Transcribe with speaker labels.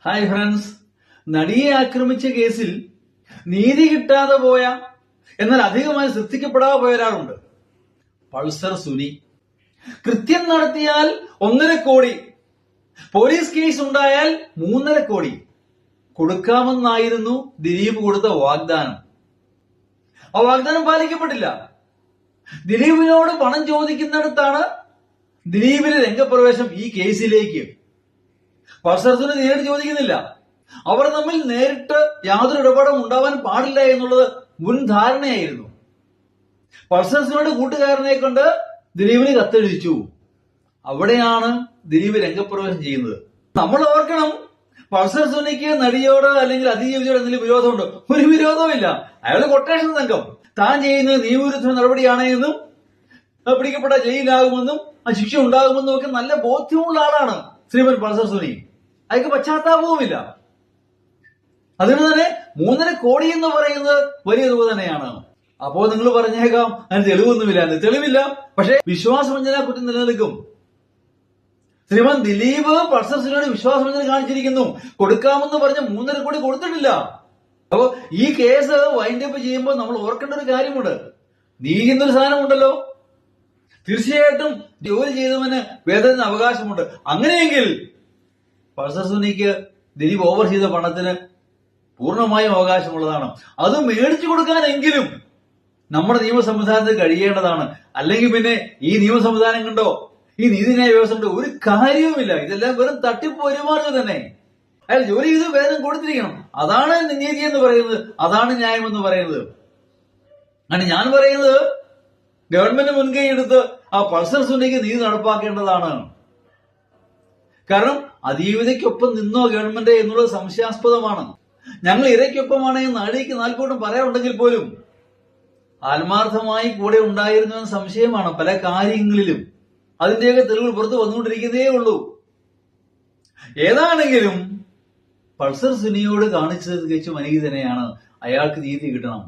Speaker 1: Hi friends, നടിയെ ആക്രമിച്ച കേസിൽ നീതി കിട്ടാതെ പോയ എന്നാൽ അധികമായി ശ്രദ്ധിക്കപ്പെടാതെ പോയ ഒരാളുണ്ട്. പൾസർ സുനി. കൃത്യം നടത്തിയാൽ 1.5 കോടി, പോലീസ് കേസ് ഉണ്ടായാൽ 3.5 കോടി കൊടുക്കാമെന്നായിരുന്നു ദിലീപ് കൊടുത്ത വാഗ്ദാനം. ആ വാഗ്ദാനം പാലിക്കപ്പെട്ടില്ല. ദിലീപിനോട് പണം ചോദിക്കുന്നിടത്താണ് ദിലീപിന്റെ രംഗപ്രവേശം ഈ കേസിലേക്ക്. പൾസർ സുനി നേരിട്ട് ചോദിക്കുന്നില്ല. അവർ തമ്മിൽ നേരിട്ട് യാതൊരു ഇടപാടും ഉണ്ടാവാൻ പാടില്ല എന്നുള്ളത് മുൻ ധാരണയായിരുന്നു. പൾസർ സുനിയുടെ കൂട്ടുകാരനെ കൊണ്ട് ദിലീപിന് കത്തെഴുതിച്ചു. അവിടെയാണ് ദിലീപ് രംഗപ്രവേശം ചെയ്യുന്നത്. നമ്മൾ ഓർക്കണം, പൾസർ സുനിക്ക് നടിയോട് അല്ലെങ്കിൽ അതിജീവിതയോട് എന്തെങ്കിലും വിരോധമുണ്ടോ? ഒരു വിരോധവും ഇല്ല. അയാൾ കൊട്ടേഷൻ സംഘം. താൻ ചെയ്യുന്നത് നിയമവിരുദ്ധ നടപടിയാണ് എന്നും പിടിക്കപ്പെട്ട ജയിലാകുമെന്നും ശിക്ഷ ഉണ്ടാകുമെന്നും ഒക്കെ നല്ല ബോധ്യമുള്ള ആളാണ് ശ്രീമൻ പൾസർ സുനി. അയാൾക്ക് പശ്ചാത്താപവുമില്ല. അതിന് തന്നെ 3.5 കോടി എന്ന് പറയുന്നത് വലിയ തുക തന്നെയാണ്. അപ്പോ നിങ്ങൾ പറഞ്ഞേക്കാം അതിന് തെളിവൊന്നുമില്ല. തെളിവില്ല, പക്ഷെ വിശ്വാസവഞ്ചന കുറ്റം നിലനിൽക്കും. ശ്രീമൻ ദിലീപ് പൾസർ സുനിയോട് വിശ്വാസവഞ്ചന കാണിച്ചിരിക്കുന്നു. കൊടുക്കാമെന്ന് പറഞ്ഞ് 3.5 കോടി കൊടുത്തിട്ടില്ല. അപ്പോ ഈ കേസ് വൈൻഡപ്പ് ചെയ്യുമ്പോൾ നമ്മൾ ഓർക്കേണ്ട ഒരു കാര്യമുണ്ട്. നീതി എന്നൊരു സാധനമുണ്ടല്ലോ. തീർച്ചയായിട്ടും ജോലി ചെയ്തവന് വേതനത്തിന് അവകാശമുണ്ട്. അങ്ങനെയെങ്കിൽ പൾസർ സുനിക്ക് ദിലീപ് ഓവർ ചെയ്ത പണത്തിന് പൂർണ്ണമായും അവകാശമുള്ളതാണ്. അത് മേടിച്ചു കൊടുക്കാനെങ്കിലും നമ്മുടെ നിയമ സംവിധാനത്തിൽ കഴിയേണ്ടതാണ്. അല്ലെങ്കിൽ പിന്നെ ഈ നിയമ സംവിധാനം കണ്ടോ, ഈ നീതിന്യായ വ്യവസ്ഥ കണ്ടോ ഒരു കാര്യവുമില്ല. ഇതെല്ലാം വെറും തട്ടിപ്പ് പെരുമാറുക തന്നെ. അയാൾ ജോലി ചെയ്ത് വേതനം കൊടുത്തിരിക്കണം. അതാണ് നീതി എന്ന് പറയുന്നത്, അതാണ് ന്യായം എന്ന് പറയുന്നത്. അങ്ങനെ ഞാൻ പറയുന്നത്, ഗവൺമെന്റ് മുൻകൈ എടുത്ത് ആ പൾസർ സുനിക്ക് നീതി നടപ്പാക്കേണ്ടതാണ്. കാരണം അതിജീവിതയ്ക്കൊപ്പം നിന്നോ ഗവൺമെന്റ് എന്നുള്ളത് സംശയാസ്പദമാണ്. ഞങ്ങൾ ഇരയ്ക്കൊപ്പമാണ് എന്ന് നാഴിക്ക് 4 കൂട്ടം പറയാറുണ്ടെങ്കിൽ പോലും ആത്മാർത്ഥമായി കൂടെ ഉണ്ടായിരുന്നു എന്ന സംശയമാണ് പല കാര്യങ്ങളിലും. അതിന്റെയൊക്കെ തെളിവുകൾ പുറത്ത് വന്നുകൊണ്ടിരിക്കുന്നതേ ഉള്ളൂ. ഏതാണെങ്കിലും പൾസർ സുനിയോട് കാണിച്ചത് തികച്ചും അനീതി തന്നെയാണ്. അയാൾക്ക് നീതി കിട്ടണം.